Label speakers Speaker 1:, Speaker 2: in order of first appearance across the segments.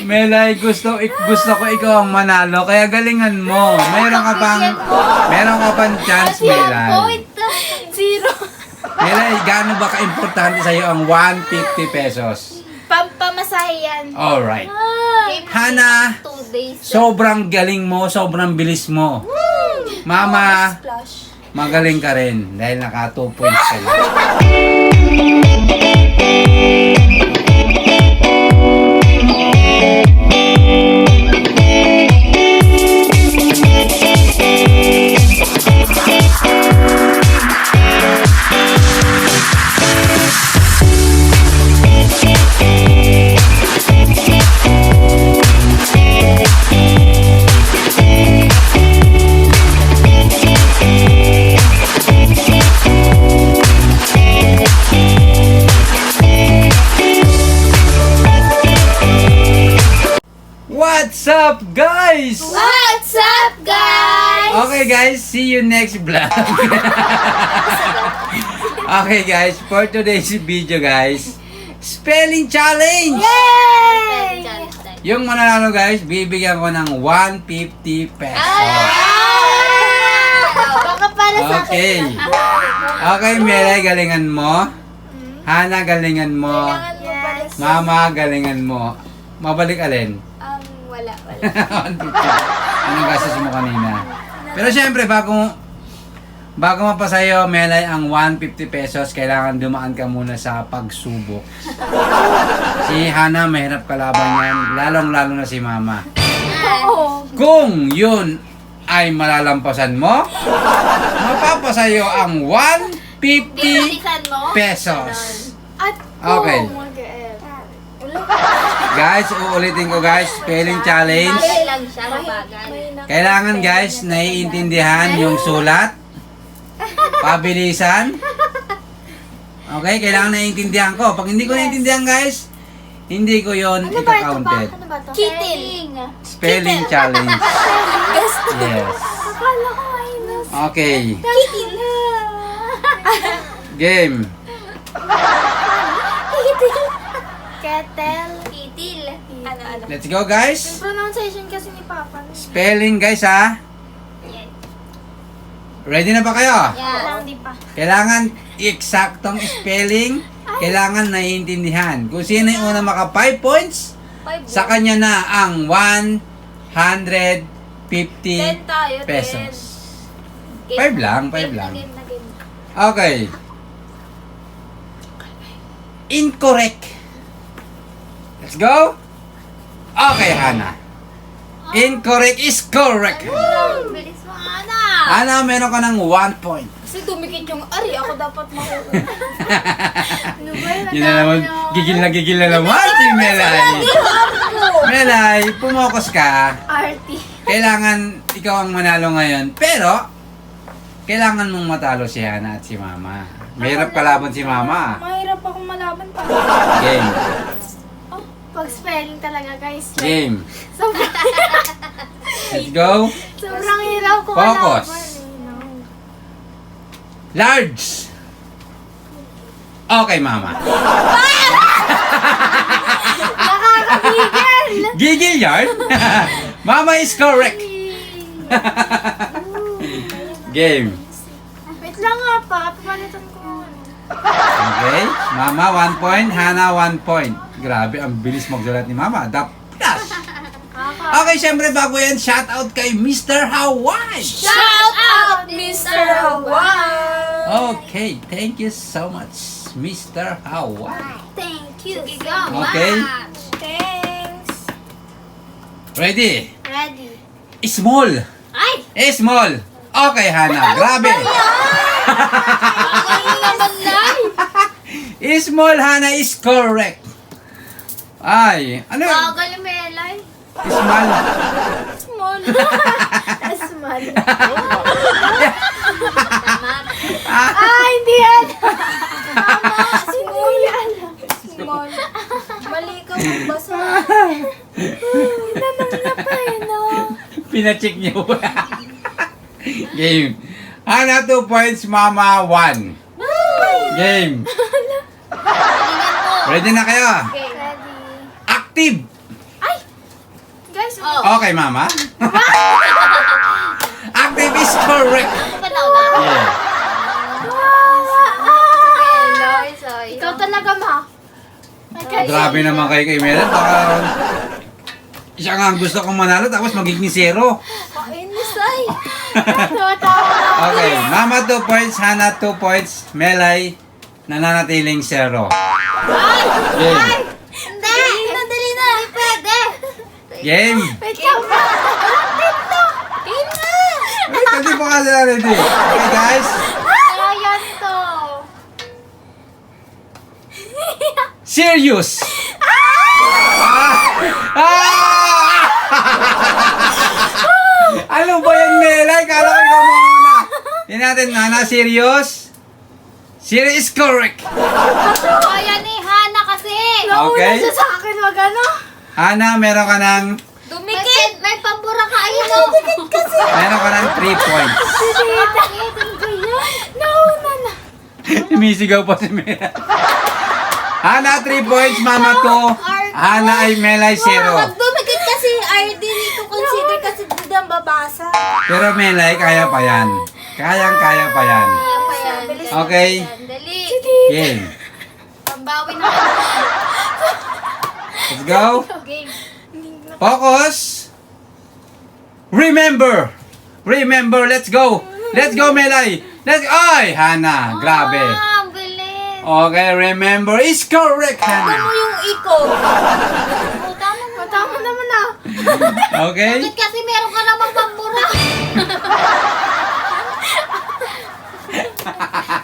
Speaker 1: Melay, gusto ko ikaw ang manalo, kaya galingan mo. Meron ka pang chance, Melay.
Speaker 2: Zero.
Speaker 1: Melay, gaano ba ka-importante sa'yo ang 150 pesos?
Speaker 2: Pampamasahe yan.
Speaker 1: Alright. Hana,
Speaker 2: 2 days.
Speaker 1: sobrang galing mo, sobrang bilis mo. Mama,
Speaker 2: Splash.
Speaker 1: magaling ka rin dahil naka 2 points ka lang. What's up, guys?
Speaker 2: What's up, guys?
Speaker 1: Okay, guys, see you next vlog. Okay, guys, for today's video, guys, spelling challenge.
Speaker 2: Yay!
Speaker 1: Yung mananalo, guys, bibigyan ko ng 150 pesos.
Speaker 2: Baka para sa
Speaker 1: Okay.
Speaker 2: akin.
Speaker 1: Okay, Melay, galingan mo. Hana, galingan mo.
Speaker 2: Kailangan mo pala sa...
Speaker 1: Mama, galingan mo. Mabalik alin?
Speaker 2: Wala.
Speaker 1: 150. Anong gastos mo kanina? Pero syempre, bago mapasayo, Melay, ang 150 pesos, kailangan dumaan ka muna sa pagsubok. Si Hana, mahirap kalaban yan. Lalong-lalo na si Mama.
Speaker 2: Oo.
Speaker 1: Kung yun ay malalampasan mo, mapapasayo ang 150
Speaker 2: Bilisan mo.
Speaker 1: pesos.
Speaker 2: At
Speaker 1: Okay. Guys, uulitin ko, guys, spelling challenge.
Speaker 2: lang siya, mabagal.
Speaker 1: Kailangan, guys, naiintindihan yung sulat. Pabilisan. Okay, kailangan naiintindihan ko. Pag hindi ko naiintindihan, guys, hindi ko yon ika-counted.
Speaker 2: Ano ba ito? Kitil.
Speaker 1: Spelling challenge. Yes.
Speaker 2: Akala ko minus.
Speaker 1: Okay.
Speaker 2: Kitil.
Speaker 1: Game.
Speaker 2: Kitil. Ketel. Kitil. Ano?
Speaker 1: Let's go, guys.
Speaker 2: Pronunciation kasi ni Papa.
Speaker 1: Spelling, guys, ha?
Speaker 2: Yes.
Speaker 1: Ready na ba kayo?
Speaker 2: Yeah. Hindi pa.
Speaker 1: Kailangan eksaktong spelling. Kailangan naiintindihan. Kung sino yung una maka 5 points, sa kanya na ang 150 pesos. 5 lang, 5 lang. Okay. Incorrect. Let's go. Okay, Hana. Incorrect is correct.
Speaker 2: Bilis mo, Ana.
Speaker 1: Hana, meron ka ng 1 point.
Speaker 2: Kasi dumikit yung ari. Ako dapat makuha. Ano ba yun?
Speaker 1: Yun na naman, gigil na naman si Melay. Melay, pumokus ka.
Speaker 2: Arty.
Speaker 1: Kailangan ikaw ang manalo ngayon. Pero, kailangan mong matalo si Hana at si Mama. Mahirap kalaban si Mama.
Speaker 2: Mahirap akong malaban pa.
Speaker 1: Game.
Speaker 2: Oh, pag spelling talaga, guys.
Speaker 1: Game.
Speaker 2: Sobrang,
Speaker 1: Let's go.
Speaker 2: sobrang hirap ko
Speaker 1: Focus.
Speaker 2: malaban.
Speaker 1: Large. Okay, Mama.
Speaker 2: Nakakagigil.
Speaker 1: Gigil yarn? Mama is correct. Game.
Speaker 2: Wait lang nga pa. Papalitan ko.
Speaker 1: Okay. Mama, 1 point. Hana, 1 point. Grabe, ang bilis magsulat ni Mama. The plus. Okay, syempre bago yan, shout out kay Mr. Hawaii.
Speaker 2: Shout out, Mr. Hawaii.
Speaker 1: Okay, thank you so much, Mr. Hawaii.
Speaker 2: Thank you so
Speaker 1: Okay.
Speaker 2: much. Thanks.
Speaker 1: Ready?
Speaker 2: Ready.
Speaker 1: Small.
Speaker 2: Ay!
Speaker 1: Small. Okay, Hana. Grabe.
Speaker 2: Ano naman lang?
Speaker 1: Small, Hana is correct. Ay, ano yun?
Speaker 2: Bagal yung melay.
Speaker 1: Small.
Speaker 2: Small. Small. Hindi yan. Small yan. Small. Mali ka magbasa. Tanong na pa eh, no?
Speaker 1: Pina-check niyo ba? Game. Hana, 2 points. Mama, 1. Game. Ready na kayo?
Speaker 2: Okay. Ready.
Speaker 1: Active.
Speaker 2: Ay! guys.
Speaker 1: Okay, mama. Active is correct.
Speaker 3: Panaw na.
Speaker 1: Yeah.
Speaker 2: Ikaw talaga, ma.
Speaker 1: Grabe naman kayo kay Mela. Baka siya nga ang gusto kong manalo tapos magiging zero.
Speaker 2: Kainis ay.
Speaker 1: Okay, mama 2 points, Hana 2 points, Melay nananatiling zero. Game.
Speaker 3: Hindi! Dali na! Hindi pwede!
Speaker 1: Game.
Speaker 2: Wait lang pa.
Speaker 3: Game na!
Speaker 1: Wait, hindi po kasi ready. Okay guys,
Speaker 2: Kaya yan to.
Speaker 1: serious. Ano ba yan, Melay? Kala ko ikaw muna. Yan natin, Hana, serious. Serious is correct.
Speaker 3: Kaya ni Hana kasi!
Speaker 1: Okay.
Speaker 2: Nauna siya sa akin mag-ano.
Speaker 1: Hana, meron ka ng
Speaker 3: Dumikit! May pambura ka ayun o!
Speaker 1: meron ka ng 3 points.
Speaker 2: Nauna na.
Speaker 1: Sumisigaw pa si Mela. Hana 3 points, mama 2. Hana ay Melay 0.
Speaker 2: Pag dumikit kasi RD dito, consider kasi dito ang babasa.
Speaker 1: Pero Melay, kaya pa yan. Kayang-kaya pa yan.
Speaker 2: Bilis.
Speaker 1: Okay,
Speaker 3: Dali!
Speaker 1: game.
Speaker 3: Pambawi na kayo.
Speaker 1: Let's go.
Speaker 3: Game.
Speaker 1: Focus. Remember. Remember, let's go. Let's go, Melay. Let's go. Ay, Hana, grabe.
Speaker 3: Ah, ang bilis!
Speaker 1: Okay, remember is correct,
Speaker 2: Ano
Speaker 1: Hana.
Speaker 2: yung iko?
Speaker 3: Oh, tama na.
Speaker 2: Tama naman ah.
Speaker 1: Okay?
Speaker 3: Bakit kasi meron ka namang pambura?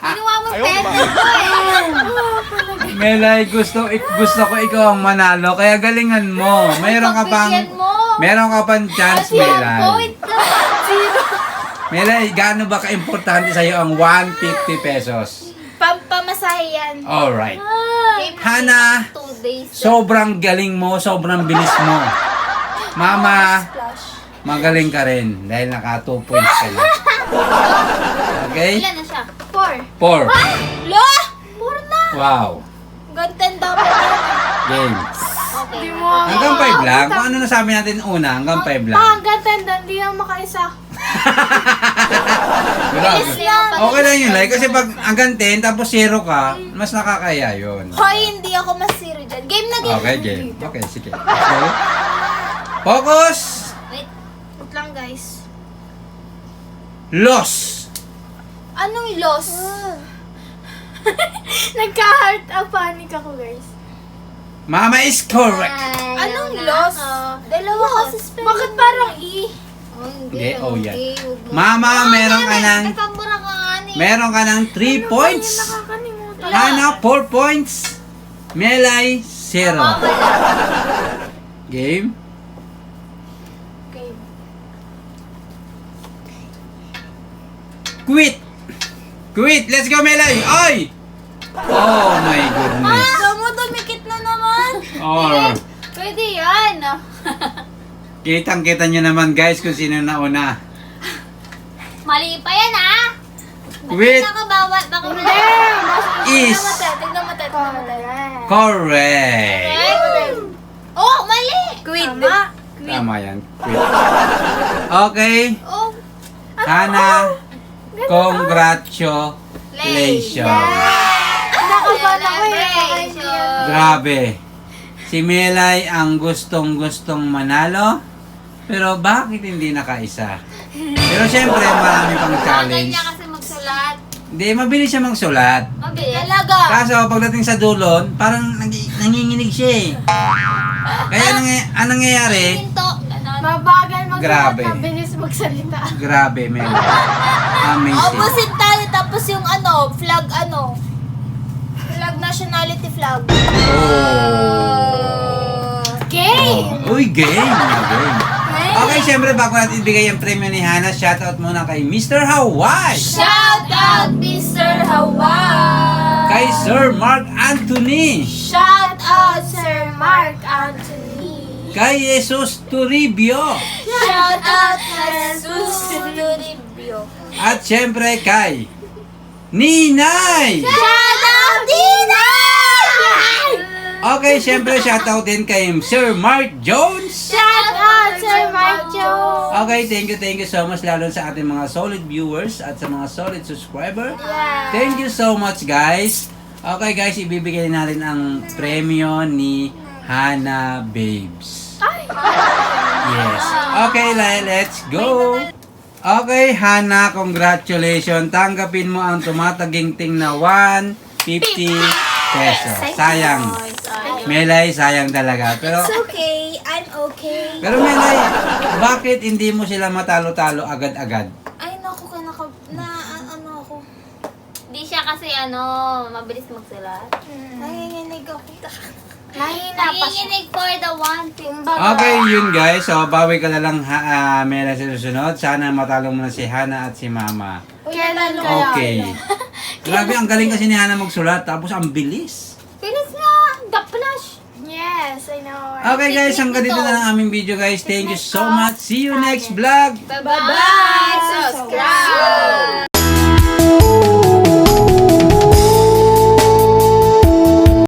Speaker 3: Ginawa mo pwede ko eh.
Speaker 1: Melay, gusto ko ikaw ang manalo, kaya galingan mo. Meron ka pang
Speaker 3: Pagbigyan mo.
Speaker 1: meron ka pang chance, Melay.
Speaker 3: Point ka.
Speaker 1: Melay, gaano ba ka-importante sa'yo ang 150 pesos?
Speaker 2: Pampamasahe yan.
Speaker 1: Alright.
Speaker 3: Game
Speaker 1: Hana,
Speaker 3: 2 days.
Speaker 1: sobrang galing mo, sobrang bilis mo. Mama,
Speaker 2: Splash.
Speaker 1: magaling ka rin dahil naka 2 points ka na. Okay?
Speaker 3: Ilan na siya?
Speaker 2: 4.
Speaker 1: 4.
Speaker 2: Lo! 4 na.
Speaker 1: Wow.
Speaker 2: Ganten dapat yan.
Speaker 1: Game.
Speaker 3: Okay.
Speaker 2: Di mo
Speaker 1: Hanggang 5 lang. Kung ano nasabi natin una, hanggang 5 lang.
Speaker 2: ganten doon. Di lang makaisa.
Speaker 1: Grabe.
Speaker 3: lang.
Speaker 1: Okay lang yun, like, kasi pag hanggang 10 tapos 0 ka, mas nakakaya yun.
Speaker 2: Hoy, hindi ako masiro dyan. Game na game.
Speaker 1: Okay, game. Okay, sige. Let's go. Focus!
Speaker 3: Wait.
Speaker 2: Wait lang guys.
Speaker 1: Loss!
Speaker 2: Anong loss? Nagka-heart panic ako guys.
Speaker 1: Mama is correct.
Speaker 2: Anong loss? Dalawa kasi spell. Bakit parang E?
Speaker 3: Oh, hindi.
Speaker 1: Hindi, oh, yan.
Speaker 3: Okay, huwag mo.
Speaker 1: Mama, meron ka ng
Speaker 3: May pambura ka nga ni.
Speaker 1: meron ka ng 3 points.
Speaker 2: Nakakalimutan.
Speaker 1: Hana, 4 points. Melay, 0. Game.
Speaker 2: Okay.
Speaker 1: Quit! Quit! Let's go, Melay! Ay! Oh my goodness.
Speaker 2: Damo, dumikit na naman.
Speaker 1: Oh,
Speaker 3: Pwede yan.
Speaker 1: kitang-kita nyo naman guys kung sino nauna.
Speaker 3: Mali pa yan ah.
Speaker 1: Quit
Speaker 3: Nakabawat. Baka
Speaker 2: Hindi.
Speaker 3: mali.
Speaker 1: is
Speaker 2: Tignan mo, tignan mo.
Speaker 1: correct.
Speaker 3: Oh, mali.
Speaker 2: Quit. Tama.
Speaker 1: Tama yan. Quit. Okay.
Speaker 3: Oh.
Speaker 1: Hana, congratulations.
Speaker 2: Nakabahan ako eh.
Speaker 3: Celebration.
Speaker 1: Grabe. Si Melay ang gustong-gustong manalo. Pero bakit hindi nakaisa? Pero syempre, marami pang
Speaker 3: Bagay
Speaker 1: challenge.
Speaker 3: niya kasi magsulat.
Speaker 1: Hindi, mabilis siya magsulat.
Speaker 3: Mabilis.
Speaker 2: Talaga.
Speaker 1: Kaso pagdating sa dulon, parang nanginginig siya eh. Kaya anong nangyayari?
Speaker 3: Hinto. Ganon.
Speaker 2: Mabagal magsalita.
Speaker 1: Grabe.
Speaker 2: Mabilis magsalita.
Speaker 1: Grabe, Melay. Amazing.
Speaker 2: Opposite tayo tapos yung flag flag nationality flag.
Speaker 1: Oh.
Speaker 2: Game!
Speaker 1: Uy, game. Okay, syempre bago natin ibigay ang premyo ni Hana, shoutout muna kay Mr. Hawaii,
Speaker 2: Shout out Mr. Hawaii!
Speaker 1: kay Sir Mark Anthony,
Speaker 2: Shout out Sir Mark Anthony!
Speaker 1: kay Jesus Toribio,
Speaker 2: Shout out Jesus Toribio!
Speaker 1: at syempre kay Ninay!
Speaker 2: Shout out Dinay!
Speaker 1: Okay, syempre shoutout din kay Sir Mark Jones.
Speaker 2: Shout out, Sir Marjo!
Speaker 1: Okay, thank you so much lalo sa ating mga solid viewers at sa mga solid subscriber. Thank you so much, guys. Okay, guys, ibibigay natin ang premyo ni Hana Babes. Yes. Okay, let's go. Okay, Hana, congratulations. Tanggapin mo ang tumataginting na 150 pesos. Sayang. Melay, sayang talaga. Pero,
Speaker 2: It's okay, I'm okay.
Speaker 1: pero Melay, bakit hindi mo sila matalo-talo agad-agad?
Speaker 2: Ay, naku, ano ako.
Speaker 3: Di siya kasi mabilis magsulat.
Speaker 2: Nanginginig ako. Mahina pa siya.
Speaker 3: Nanginginig for the one thing.
Speaker 1: Okay, yun guys. So, bawi ka na lang, Melay, sa susunod. Sana matalo mo na si Hana at si Mama.
Speaker 2: Kailan kaya?
Speaker 1: Okay. Grabe, ang galing kasi ni Hana magsulat. Tapos, ang bilis.
Speaker 3: Bilis nga! The flash!
Speaker 2: Yes, I know.
Speaker 1: Okay guys, hanggang dito na lang aming video guys. Thank you so much. See you next vlog.
Speaker 3: Bye-bye!